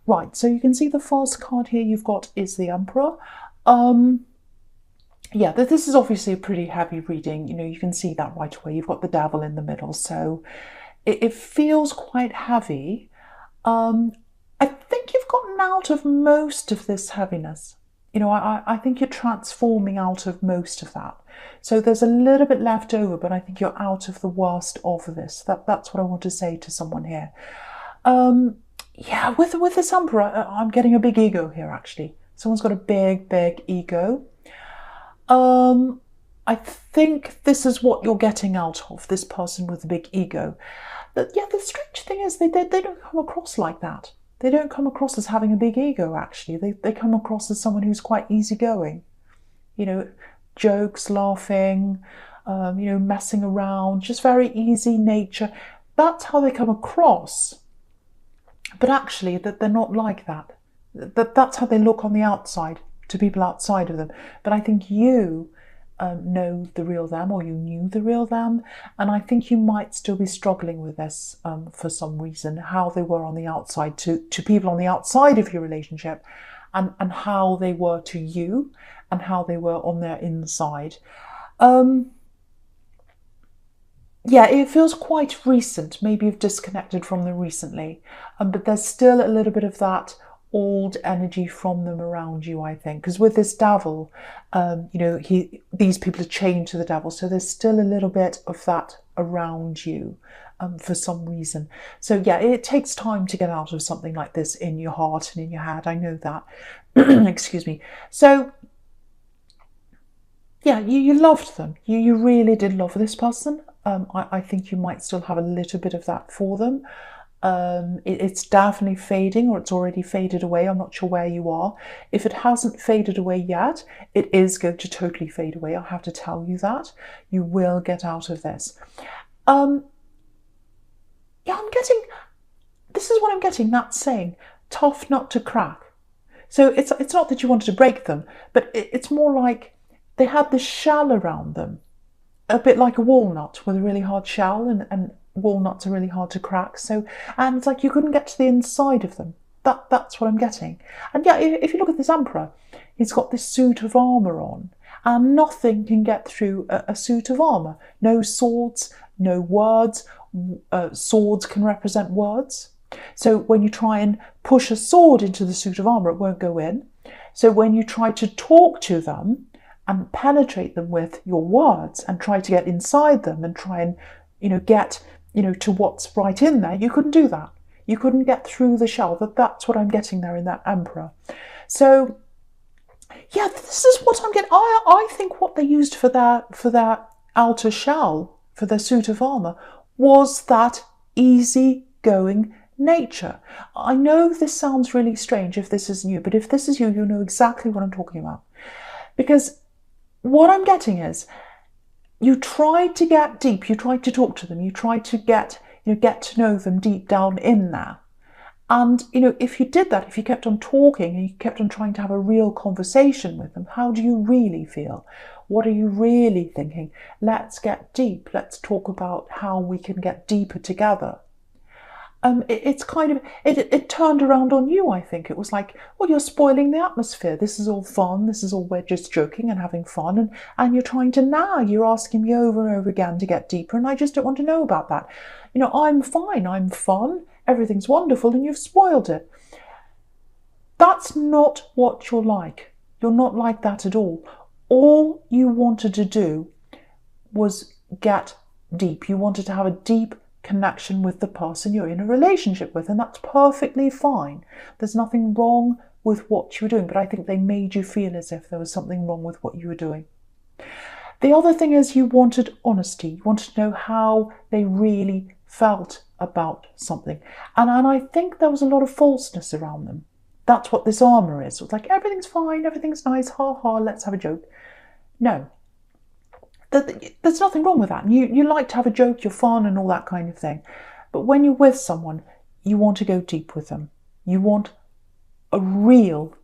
Right, so you can see the first card here you've got is the Emperor. Yeah, this is obviously a pretty heavy reading. You can see that right away. You've got the Devil in the middle, so it feels quite heavy. I think you've gotten out of most of this heaviness. I think you're transforming out of most of that. So there's a little bit left over, but I think you're out of the worst of this. That's what I want to say to someone here. Yeah, with this Emperor, I'm getting a big ego here, actually. Someone's got a big, big ego. I think this is what you're getting out of this person with a big ego. But yeah, the strange thing is they don't come across like that. They don't come across as having a big ego, actually. They come across as someone who's quite easygoing. Jokes, laughing, messing around, just very easy nature. That's how they come across. But actually, that they're not like that. That's how they look on the outside to people outside of them. But I think you know the real them, or you knew the real them, and I think you might still be struggling with this for some reason, how they were on the outside to people on the outside of your relationship, and how they were to you, and how they were on their inside. Yeah, it feels quite recent. Maybe you've disconnected from them recently, but there's still a little bit of that old energy from them around you, I think. Because with this Devil, these people are chained to the Devil, so there's still a little bit of that around you for some reason. So yeah, it takes time to get out of something like this in your heart and in your head. I know that. Excuse me. So yeah, you loved them. You really did love this person. I think you might still have a little bit of that for them. It's definitely fading, or it's already faded away. I'm not sure where you are. If it hasn't faded away yet, it is going to totally fade away. I have to tell you that. You will get out of this. Yeah, this is what I'm getting, that saying, tough nut to crack. So it's not that you wanted to break them, but it's more like they had this shell around them, a bit like a walnut with a really hard shell, and walnuts are really hard to crack. So, and it's like you couldn't get to the inside of them. That's what I'm getting. And yeah, if you look at this Emperor, he's got this suit of armour on, and nothing can get through a suit of armour. No swords, no words. Swords can represent words. So when you try and push a sword into the suit of armour, it won't go in. So when you try to talk to them and penetrate them with your words and try to get inside them and try and, get, to what's right in there, you couldn't do that. You couldn't get through the shell. That's what I'm getting there in that Emperor. So, yeah, this is what I'm getting. I think what they used for their outer shell, for their suit of armour, was that easy-going nature. I know this sounds really strange if this is you, but if this is you, you know exactly what I'm talking about. Because what I'm getting is, you tried to get deep, you tried to talk to them, you tried to get to know them deep down in there. And, if you did that, if you kept on talking and you kept on trying to have a real conversation with them, how do you really feel? What are you really thinking? Let's get deep. Let's talk about how we can get deeper together. It's kind of, it turned around on you, I think. It was like, well, you're spoiling the atmosphere. This is all fun. This is all, we're just joking and having fun. And you're trying to nag. You're asking me over and over again to get deeper. And I just don't want to know about that. I'm fine. I'm fun. Everything's wonderful. And you've spoiled it. That's not what you're like. You're not like that at all. All you wanted to do was get deep. You wanted to have a deep connection with the person you're in a relationship with, and that's perfectly fine. There's nothing wrong with what you were doing, but I think they made you feel as if there was something wrong with what you were doing. The other thing is you wanted honesty. You wanted to know how they really felt about something. And I think there was a lot of falseness around them. That's what this armour is. It's like, everything's fine, everything's nice, ha ha, let's have a joke. No. There's nothing wrong with that. You like to have a joke, you're fun and all that kind of thing. But when you're with someone, you want to go deep with them. You want a real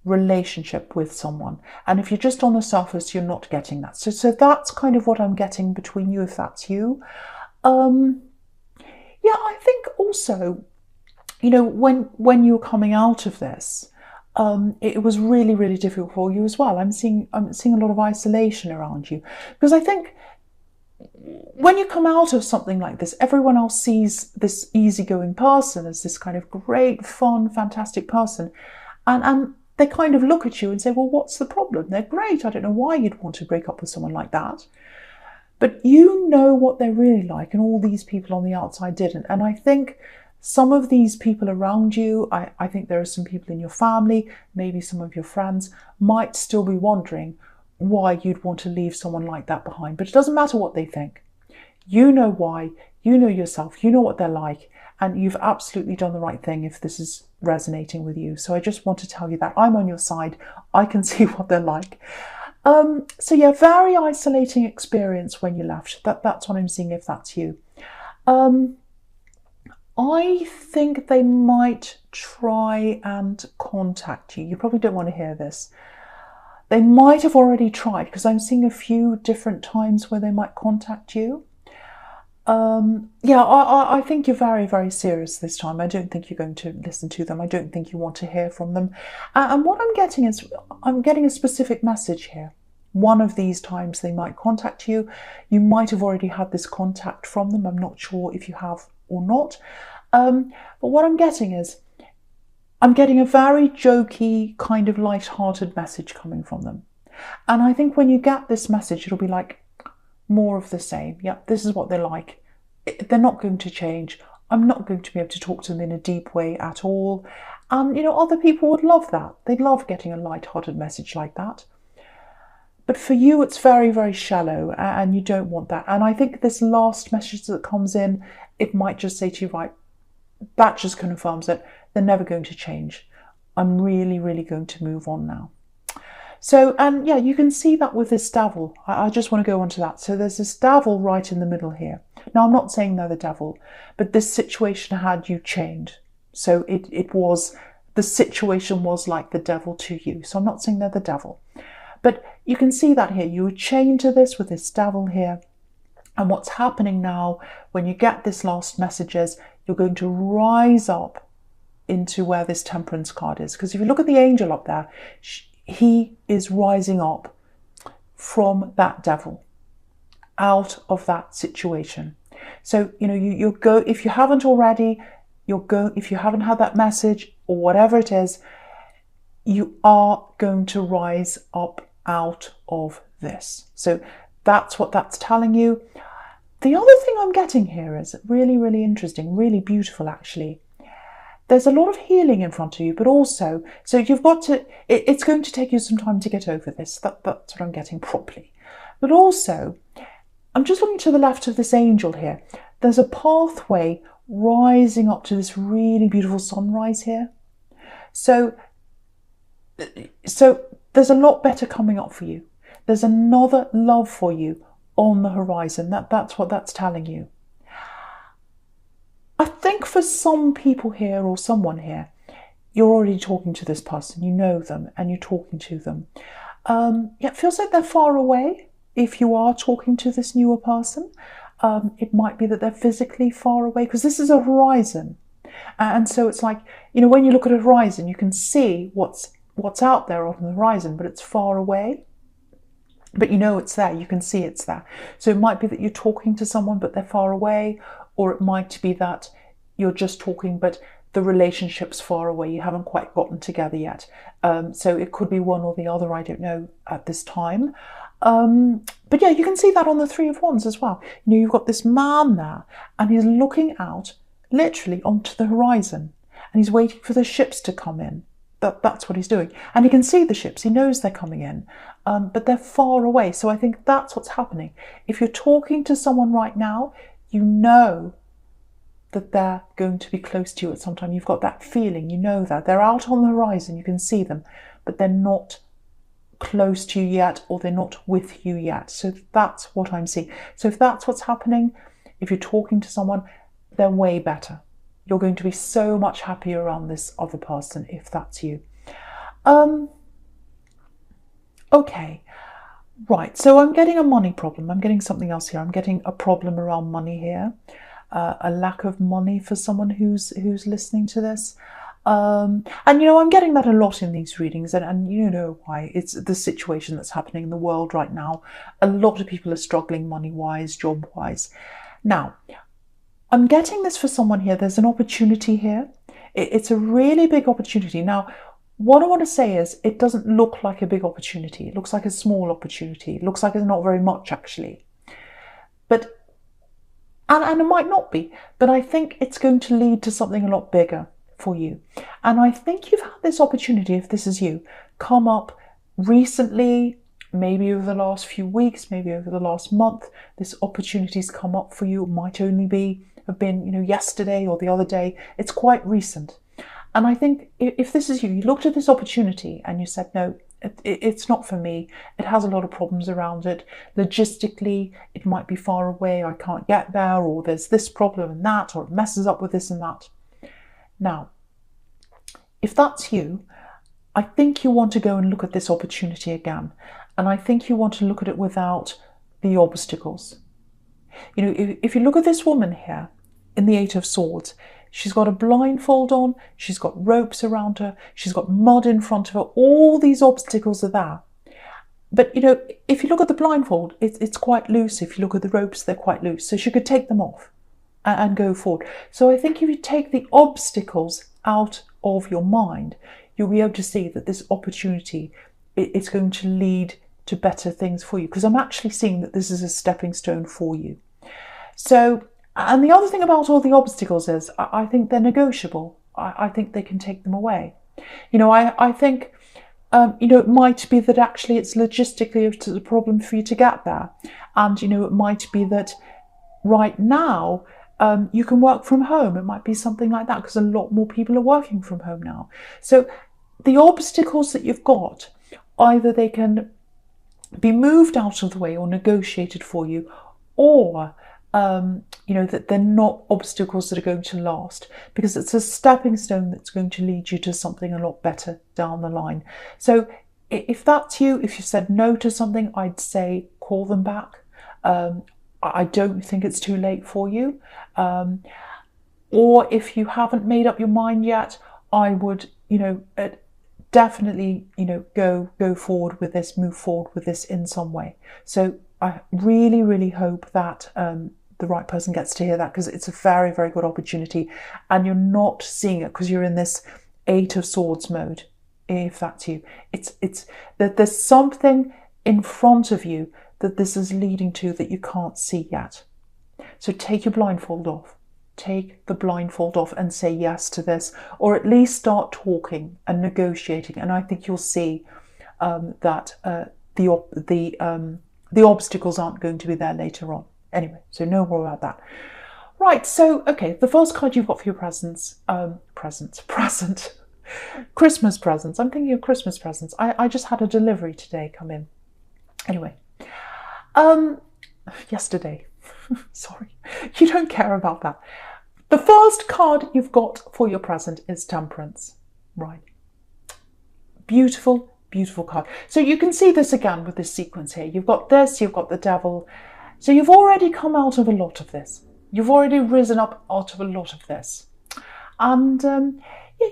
relationship with someone. And if you're just on the surface, you're not getting that. So that's kind of what I'm getting between you, if that's you. Yeah, I think also you know, when you were coming out of this, it was really, really difficult for you as well. I'm seeing a lot of isolation around you, because I think when you come out of something like this, everyone else sees this easygoing person as this kind of great, fun, fantastic person, and they kind of look at you and say, well, what's the problem? They're great. I don't know why you'd want to break up with someone like that. But you know what they're really like, and all these people on the outside didn't. And I think some of these people around you, I think there are some people in your family, maybe some of your friends, might still be wondering why you'd want to leave someone like that behind. But it doesn't matter what they think. You know why, you know yourself, you know what they're like, and you've absolutely done the right thing if this is resonating with you. So I just want to tell you that I'm on your side. I can see what they're like. So yeah, very isolating experience when you left. That's what I'm seeing, if that's you. I think they might try and contact you. You probably don't want to hear this. They might have already tried, because I'm seeing a few different times where they might contact you. Yeah, I think you're very, very serious this time. I don't think you're going to listen to them. I don't think you want to hear from them. And what I'm getting is, I'm getting a specific message here. One of these times they might contact you. You might have already had this contact from them. I'm not sure if you have or not. But what I'm getting is, I'm getting a very jokey, kind of light-hearted message coming from them. And I think when you get this message, it'll be like more of the same. Yeah, this is what they're like. They're not going to change. I'm not going to be able to talk to them in a deep way at all. And, you know, other people would love that. They'd love getting a light-hearted message like that. But for you, it's very, very shallow, and you don't want that. And I think this last message that comes in, it might just say to you, right, that just confirms that they're never going to change. I'm really, really going to move on now. So, and yeah, you can see that with this devil. I just want to go on to that. So there's this devil right in the middle here. Now, I'm not saying they're the devil, but this situation had you chained. So the situation was like the devil to you. So I'm not saying they're the devil. But you can see that here. You were chained to this with this devil here. And what's happening now, when you get this last message, is you're going to rise up into where this Temperance card is. Because if you look at the angel up there, he is rising up from that devil, out of that situation. So, you know, you'll go, if you haven't already, if you haven't had that message or whatever it is, you are going to rise up out of this. So that's what that's telling you. The other thing I'm getting here is really, really interesting, really beautiful actually. There's a lot of healing in front of you, but also, so you've got to, it's going to take you some time to get over this. That's what I'm getting properly. But also, I'm just looking to the left of this angel here. There's a pathway rising up to this really beautiful sunrise here. So there's a lot better coming up for you. There's another love for you on the horizon. That's what that's telling you. I think for some people here, or someone here, you're already talking to this person, you know them, and you're talking to them. Yeah, it feels like they're far away if you are talking to this newer person. It might be that they're physically far away, because this is a horizon. And so it's like, you know, when you look at a horizon, you can see what's out there on the horizon, but it's far away. But you know it's there, you can see it's there. So it might be that you're talking to someone, but they're far away, or it might be that you're just talking, but the relationship's far away. You haven't quite gotten together yet. So it could be one or the other, I don't know at this time. But yeah, you can see that on the Three of Wands as well. You know, you've got this man there, and he's looking out literally onto the horizon, and he's waiting for the ships to come in. That's what he's doing. And he can see the ships, he knows they're coming in, but they're far away. So I think that's what's happening. If you're talking to someone right now, you know that they're going to be close to you at some time. You've got that feeling, you know that. They're out on the horizon, you can see them, but they're not close to you yet, or they're not with you yet. So that's what I'm seeing. So if that's what's happening, if you're talking to someone, they're way better. You're going to be so much happier around this other person if that's you. Okay, right, so I'm getting a money problem. I'm getting something else here. I'm getting a problem around money here. a lack of money for someone who's listening to this. And I'm getting that a lot in these readings, and you know why. It's the situation that's happening in the world right now. A lot of people are struggling money-wise, job-wise. Now, I'm getting this for someone here. There's an opportunity here. It's a really big opportunity. Now, what I want to say is it doesn't look like a big opportunity. It looks like a small opportunity. It looks like it's not very much, actually. But, and it might not be, but I think it's going to lead to something a lot bigger for you. And I think you've had this opportunity, if this is you, come up recently, maybe over the last few weeks, maybe over the last month. This opportunity's come up for you. It might only have been yesterday or the other day. It's quite recent. And I think if this is you, you looked at this opportunity and you said, no, it's not for me. It has a lot of problems around it. Logistically, it might be far away. I can't get there, or there's this problem and that, or it messes up with this and that. Now, if that's you, I think you want to go and look at this opportunity again. And I think you want to look at it without the obstacles. If you look at this woman here in the Eight of Swords, she's got a blindfold on, she's got ropes around her, she's got mud in front of her, all these obstacles are there. But, if you look at the blindfold, it's quite loose. If you look at the ropes, they're quite loose. So she could take them off and go forward. So I think if you take the obstacles out of your mind, you'll be able to see that this opportunity, it's going to lead to better things for you. Because I'm actually seeing that this is a stepping stone for you. So, and the other thing about all the obstacles is I think they're negotiable. I think they can take them away. I think, it might be that actually it's logistically a problem for you to get there. And, it might be that right now you can work from home. It might be something like that because a lot more people are working from home now. So the obstacles that you've got, either they can be moved out of the way or negotiated for you, or that they're not obstacles that are going to last, because it's a stepping stone that's going to lead you to something a lot better down the line. So if that's you, if you said no to something, I'd say call them back. I don't think it's too late for you. Or if you haven't made up your mind yet, I would, definitely, go forward with this, move forward with this in some way. So I really, really hope that the right person gets to hear that, because it's a very, very good opportunity, and you're not seeing it because you're in this Eight of Swords mode. If that's you, it's that there's something in front of you that this is leading to that you can't see yet. So take your blindfold off. Take the blindfold off and say yes to this, or at least start talking and negotiating. And I think you'll see that the obstacles aren't going to be there later on. Anyway, so no more about that. Right, so, okay, the first card you've got for your presents, Christmas presents. I'm thinking of Christmas presents. I just had a delivery today come in. Anyway, yesterday. Sorry, you don't care about that. The first card you've got for your present is Temperance. Right. Beautiful, beautiful card. So you can see this again with this sequence here. You've got this, you've got the Devil. So you've already come out of a lot of this. You've already risen up out of a lot of this. And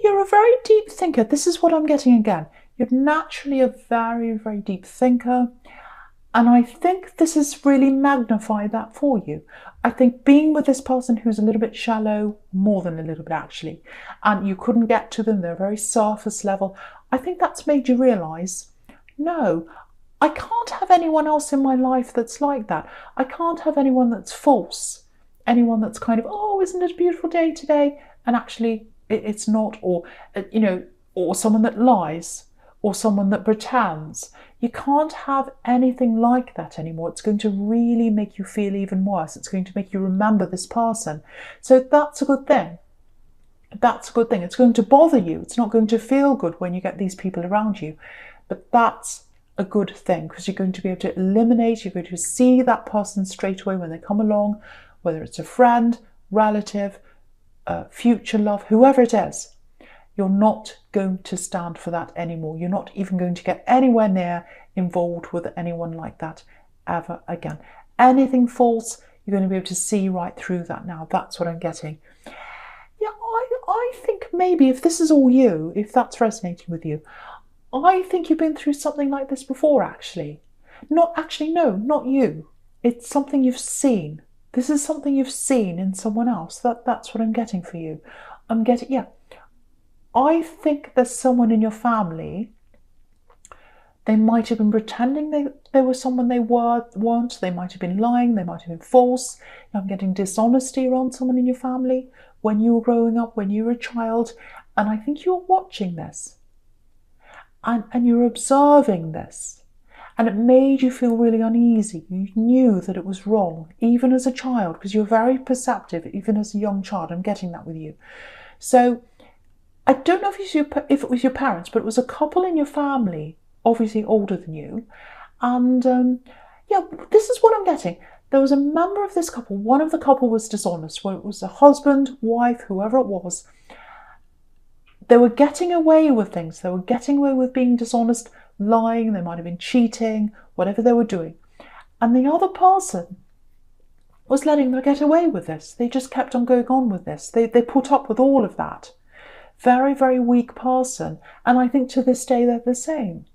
you're a very deep thinker. This is what I'm getting again. You're naturally a very, very deep thinker. And I think this has really magnified that for you. I think being with this person who's a little bit shallow, more than a little bit actually, and you couldn't get to them, they're very surface level, I think that's made you realise, no, I can't have anyone else in my life that's like that. I can't have anyone that's false. Anyone that's kind of, oh, isn't it a beautiful day today? And actually it's not, or, or someone that lies, or someone that pretends. You can't have anything like that anymore. It's going to really make you feel even worse. It's going to make you remember this person. So that's a good thing. That's a good thing. It's going to bother you. It's not going to feel good when you get these people around you. But that's a good thing, because you're going to be able to eliminate, you're going to see that person straight away when they come along, whether it's a friend, relative, future love, whoever it is. You're not going to stand for that anymore. You're not even going to get anywhere near involved with anyone like that ever again. Anything false, You're going to be able to see right through that now. That's what I'm getting. Yeah, I think maybe if this is all you, if that's resonating with you, I think you've been through something like this before, actually. No, not you. It's something you've seen. This is something you've seen in someone else. That's what I'm getting for you. Yeah. I think there's someone in your family. They might have been pretending they were someone they weren't. They might have been lying. They might have been false. I'm getting dishonesty around someone in your family when you were growing up, when you were a child. And I think you're watching this. And you're observing this. And it made you feel really uneasy. You knew that it was wrong, even as a child, because you're very perceptive, even as a young child. I'm getting that with you. So I don't know if it was your parents, but it was a couple in your family, obviously older than you. And yeah, this is what I'm getting. There was a member of this couple. One of the couple was dishonest. Well, it was a husband, wife, whoever it was. They were getting away with things. They were getting away with being dishonest, lying. They might have been cheating, whatever they were doing. And the other person was letting them get away with this. They just kept on going on with this. They put up with all of that. Very, very weak person. And I think to this day they're the same.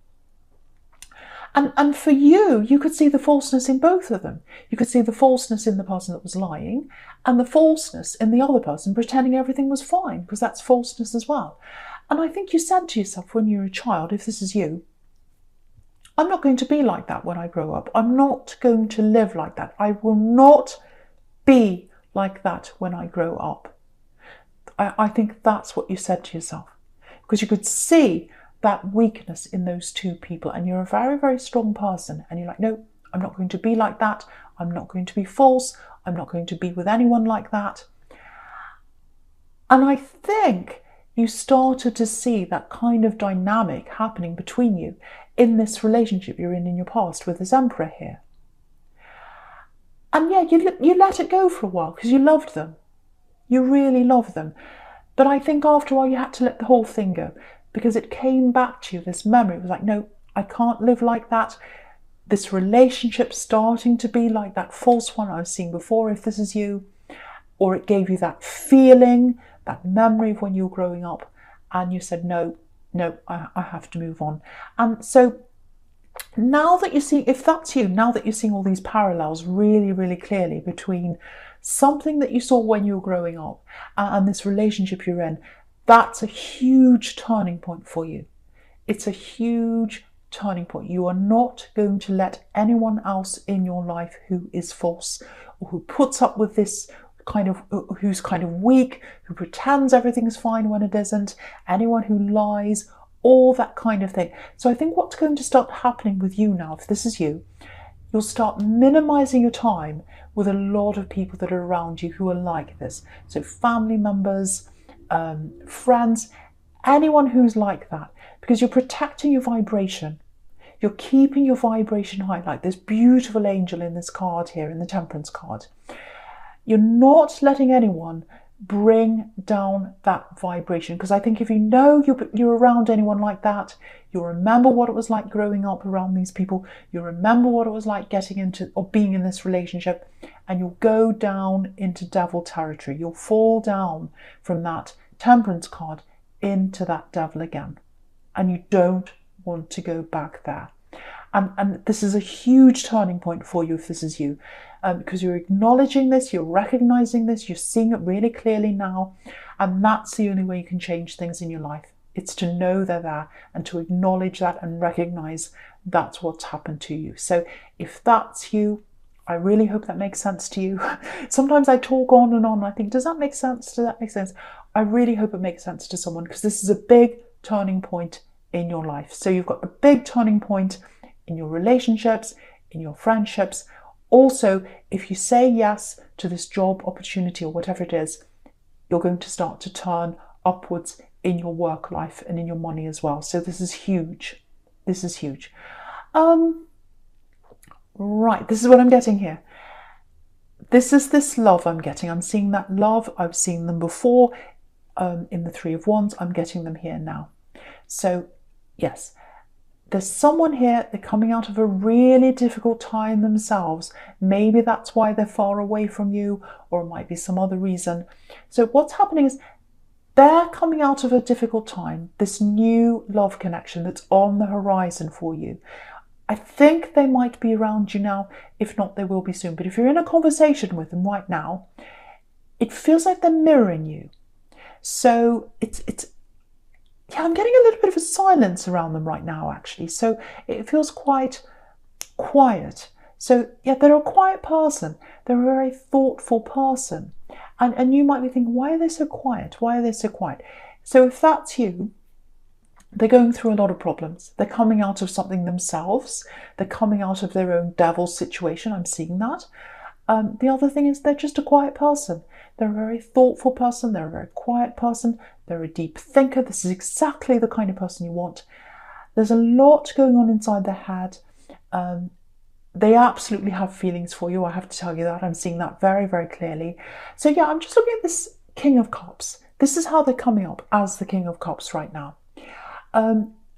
And for you could see the falseness in both of them. You could see the falseness in the person that was lying and the falseness in the other person pretending everything was fine, because that's falseness as well. And I think you said to yourself when you were a child, if this is you, I'm not going to be like that when I grow up. I'm not going to live like that. I will not be like that when I grow up. I think that's what you said to yourself, because you could see that weakness in those two people, and you're a very, very strong person, and you're like, no, I'm not going to be like that. I'm not going to be false. I'm not going to be with anyone like that. And I think you started to see that kind of dynamic happening between you in this relationship you're in your past with this emperor here. And yeah, you let it go for a while because you loved them. You really loved them. But I think after a while you had to let the whole thing go, because it came back to you, this memory. It was like, no, I can't live like that. This relationship starting to be like that false one I was seeing before, if this is you. Or it gave you that feeling, that memory of when you were growing up, and you said, no, I have to move on. And so now that you see, if that's you, now that you're seeing all these parallels really, really clearly between something that you saw when you were growing up and this relationship you're in, that's a huge turning point for you. It's a huge turning point. You are not going to let anyone else in your life who is false or who puts up with this who's kind of weak, who pretends everything's fine when it isn't, anyone who lies, all that kind of thing. So I think what's going to start happening with you now, if this is you, you'll start minimizing your time with a lot of people that are around you who are like this. So family members, friends, anyone who's like that, because you're protecting your vibration. You're keeping your vibration high, like this beautiful angel in this card here, in the Temperance card. You're not letting anyone bring down that vibration, because I think if you know you're around anyone like that, you'll remember what it was like growing up around these people. You'll remember what it was like getting into or being in this relationship, and you'll go down into devil territory. You'll fall down from that Temperance card into that devil again, and you don't want to go back there. And this is a huge turning point for you if this is you, because you're acknowledging this, you're recognizing this, you're seeing it really clearly now, and that's the only way you can change things in your life. It's to know they're there and to acknowledge that and recognize that's what's happened to you. So if that's you, I really hope that makes sense to you. Sometimes I talk on and on. I think, does that make sense? Does that make sense? I really hope it makes sense to someone, because this is a big turning point in your life. So you've got a big turning point in your relationships, in your friendships. Also, if you say yes to this job opportunity or whatever it is, you're going to start to turn upwards in your work life and in your money as well. So this is huge. This is huge. Right, this is what I'm getting here. This is this love I'm getting. I'm seeing that love. I've seen them before in the Three of Wands. I'm getting them here now. So yes, There's someone here, they're coming out of a really difficult time themselves. Maybe that's why they're far away from you, or it might be some other reason. So what's happening is they're coming out of a difficult time, this new love connection that's on the horizon for you. I think they might be around you now. If not, they will be soon. But if you're in a conversation with them right now, it feels like they're mirroring you. So yeah, I'm getting a little bit of a silence around them right now, actually. So it feels quite quiet. So yeah, they're a quiet person. They're a very thoughtful person. And you might be thinking, why are they so quiet? Why are they so quiet? So if that's you, they're going through a lot of problems. They're coming out of something themselves. They're coming out of their own devil situation. I'm seeing that. The other thing is they're just a quiet person. They're a very thoughtful person. They're a very quiet person. They're a deep thinker. This is exactly the kind of person you want. There's a lot going on inside their head. They absolutely have feelings for you. I have to tell you that. I'm seeing that very, very clearly. So yeah, I'm just looking at this King of Cups. This is how they're coming up as the King of Cups right now.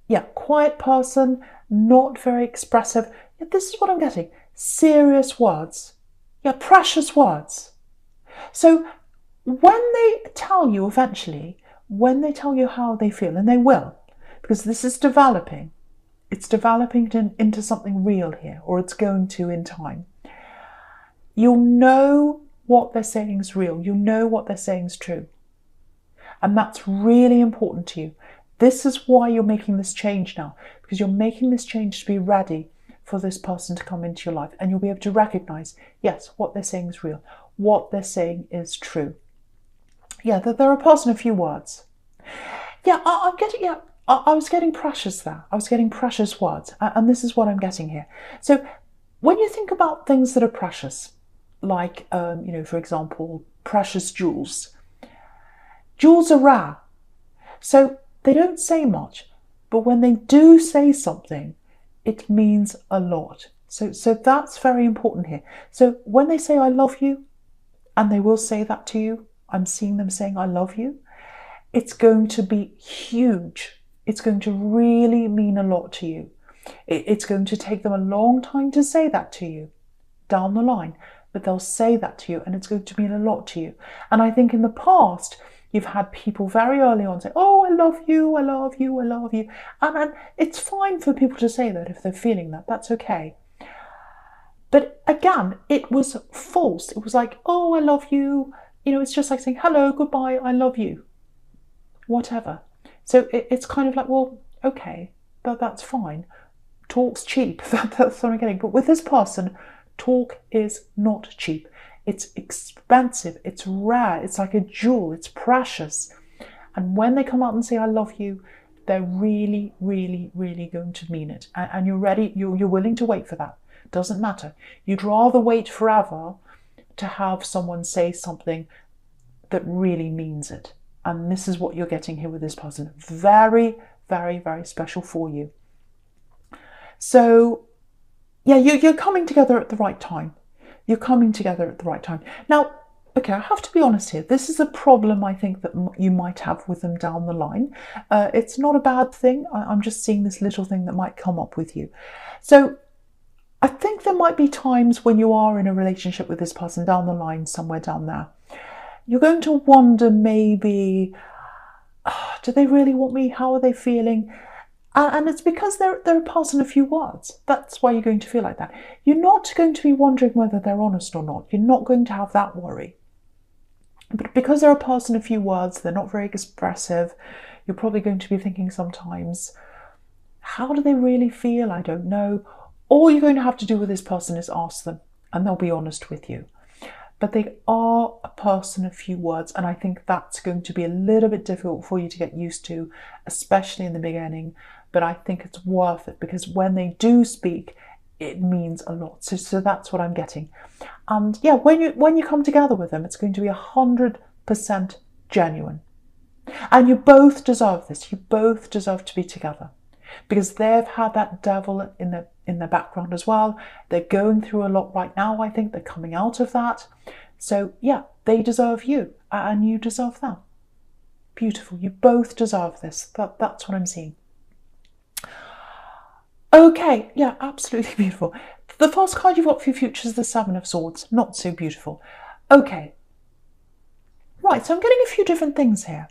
Yeah, quiet person, not very expressive. Yeah, this is what I'm getting. Serious words. Yeah, precious words. So when they tell you eventually, when they tell you how they feel, and they will, because this is developing, it's developing into something real here, or it's going to in time. You'll know what they're saying is real. You'll know what they're saying is true. And that's really important to you. This is why you're making this change now, because you're making this change to be ready for this person to come into your life. And you'll be able to recognize, yes, what they're saying is real. What they're saying is true. Yeah, they're a person of few words. Yeah, I'm getting, yeah. I was getting precious there. I was getting precious words. And this is what I'm getting here. So when you think about things that are precious, like, for example, precious jewels. Jewels are rare. So they don't say much. But when they do say something, it means a lot. So that's very important here. So when they say, I love you, and they will say that to you, I'm seeing them saying, I love you, it's going to be huge. It's going to really mean a lot to you. It's going to take them a long time to say that to you down the line, but they'll say that to you and it's going to mean a lot to you. And I think in the past, you've had people very early on say, oh, I love you, I love you, I love you. And it's fine for people to say that if they're feeling that, that's okay. But again, it was false. It was like, oh, I love you. It's just like saying, hello, goodbye, I love you. Whatever. So it's kind of like, well, okay, that's fine. Talk's cheap. That's what I'm getting. But with this person, talk is not cheap. It's expensive. It's rare. It's like a jewel. It's precious. And when they come out and say, I love you, they're really, really, really going to mean it. And you're ready. You're willing to wait for that. Doesn't matter. You'd rather wait forever to have someone say something that really means it. And this is what you're getting here with this person. Very, very, very special for you. So, yeah, you're coming together at the right time. You're coming together at the right time. Now, okay, I have to be honest here. This is a problem I think that you might have with them down the line. It's not a bad thing. I'm just seeing this little thing that might come up with you. So I think there might be times when you are in a relationship with this person down the line, somewhere down there. You're going to wonder maybe, do they really want me? How are they feeling? And it's because they're a person of few words. That's why you're going to feel like that. You're not going to be wondering whether they're honest or not. You're not going to have that worry. But because they're a person of few words, they're not very expressive, you're probably going to be thinking sometimes, how do they really feel? I don't know. All you're going to have to do with this person is ask them, and they'll be honest with you. But they are a person of few words, and I think that's going to be a little bit difficult for you to get used to, especially in the beginning. But I think it's worth it, because when they do speak, it means a lot. So that's what I'm getting. And yeah, when you come together with them, it's going to be 100% genuine. And you both deserve this. You both deserve to be together, because they've had that devil in their background as well. They're going through a lot right now. I think they're coming out of that. So yeah, they deserve you and you deserve them. Beautiful. You both deserve this. That's what I'm seeing. Okay, yeah, absolutely beautiful. The first card you've got for your future is the Seven of Swords. Not so beautiful. Okay, right, so I'm getting a few different things here.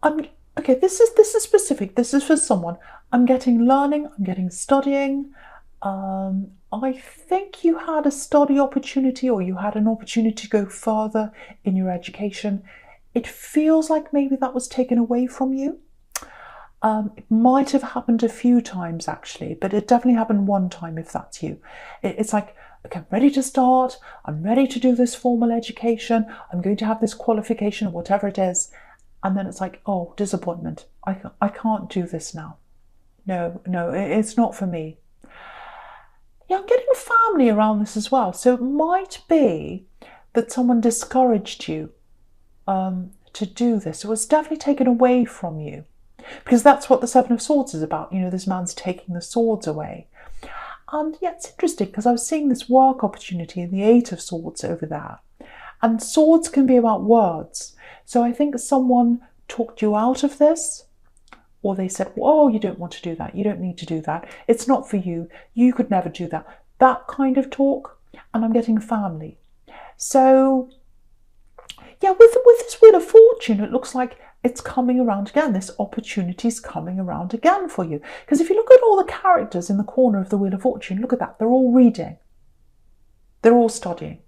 Okay, this is specific. This is for someone. I'm getting learning, I'm getting studying. I think you had a study opportunity or you had an opportunity to go further in your education. It feels like maybe that was taken away from you. It might have happened a few times actually, but it definitely happened one time if that's you. It's like, okay, I'm ready to start. I'm ready to do this formal education. I'm going to have this qualification or whatever it is. And then it's like, oh, disappointment. I can't do this now. No, it's not for me. Yeah, I'm getting family around this as well. So it might be that someone discouraged you to do this. It was definitely taken away from you. Because that's what the Seven of Swords is about. You know, this man's taking the swords away. And yeah, it's interesting because I was seeing this work opportunity in the Eight of Swords over there. And swords can be about words. So I think someone talked you out of this, or they said, oh, you don't want to do that. You don't need to do that. It's not for you. You could never do that. That kind of talk. And I'm getting family. So yeah, with this Wheel of Fortune, it looks like it's coming around again. This opportunity is coming around again for you. Because if you look at all the characters in the corner of the Wheel of Fortune, look at that. They're all reading. They're all studying.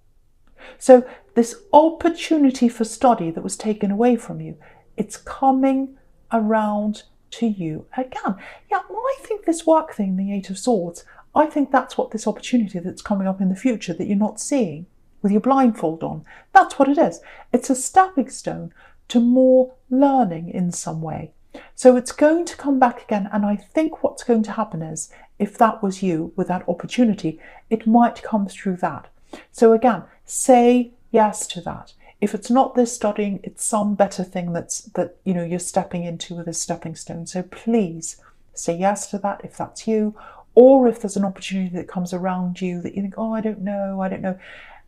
So this opportunity for study that was taken away from you, it's coming around to you again. Yeah, well, I think this work thing, the Eight of Swords, I think that's what this opportunity that's coming up in the future that you're not seeing with your blindfold on, that's what it is. It's a stepping stone to more learning in some way. So it's going to come back again, and I think what's going to happen is, if that was you with that opportunity, it might come through that. So again, say yes to that. If it's not this studying, it's some better thing that you know you're stepping into with a stepping stone. So please say yes to that if that's you, or if there's an opportunity that comes around you that you think, oh, I don't know.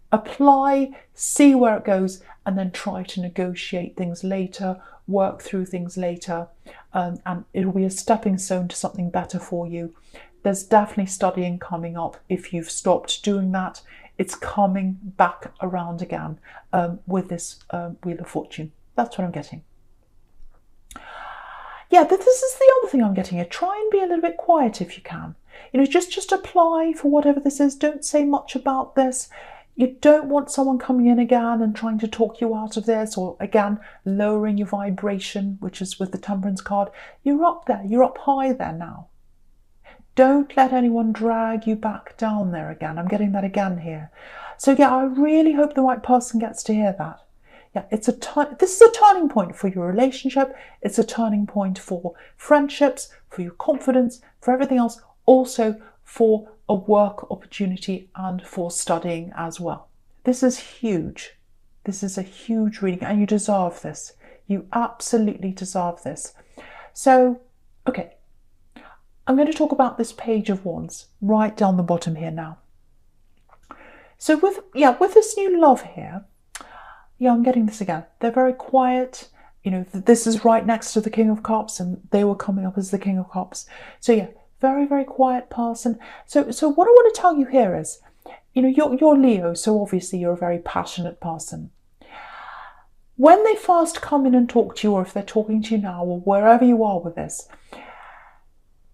Apply, see where it goes, and then try to negotiate things later, work through things later, and it'll be a stepping stone to something better for you. There's definitely studying coming up. If you've stopped doing that, it's coming back around again with this Wheel of Fortune. That's what I'm getting. Yeah, this is the other thing I'm getting here. Try and be a little bit quiet if you can. You know, just apply for whatever this is. Don't say much about this. You don't want someone coming in again and trying to talk you out of this, or again, lowering your vibration, which is with the Temperance card. You're up there. You're up high there now. Don't let anyone drag you back down there again. I'm getting that again here. So yeah, I really hope the right person gets to hear that. Yeah, this is a turning point for your relationship. It's a turning point for friendships, for your confidence, for everything else. Also for a work opportunity and for studying as well. This is huge. This is a huge reading, and you deserve this. You absolutely deserve this. So, okay, I'm going to talk about this Page of Wands right down the bottom here now. So with this new love here, yeah, I'm getting this again. They're very quiet. You know, this is right next to the King of Cups, and they were coming up as the King of Cups. So yeah, very, very quiet person. So what I want to tell you here is, you know, you're Leo, so obviously you're a very passionate person. When they first come in and talk to you, or if they're talking to you now, or wherever you are with this,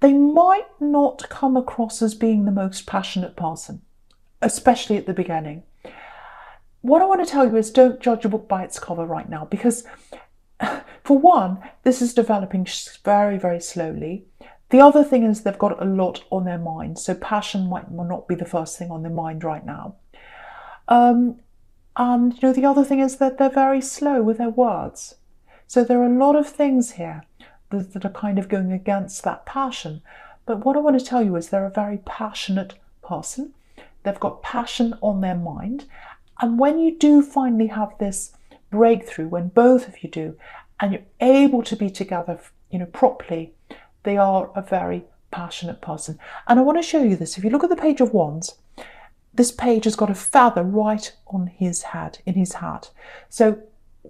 they might not come across as being the most passionate person, especially at the beginning. What I want to tell you is, don't judge a book by its cover right now, because for one, this is developing very, very slowly. The other thing is they've got a lot on their mind, so passion might not be the first thing on their mind right now. And you know, the other thing is that they're very slow with their words. So there are a lot of things here that are kind of going against that passion. But what I want to tell you is they're a very passionate person. They've got passion on their mind. And when you do finally have this breakthrough, when both of you do, and you're able to be together, you know, properly, they are a very passionate person. And I want to show you this. If you look at the Page of Wands, this page has got a feather right on his head, in his hat. So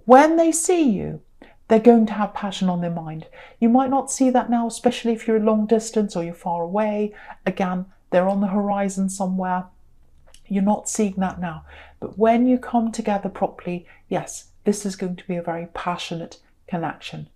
when they see you, they're going to have passion on their mind. You might not see that now, especially if you're long distance or you're far away. Again, they're on the horizon somewhere. You're not seeing that now. But when you come together properly, yes, this is going to be a very passionate connection.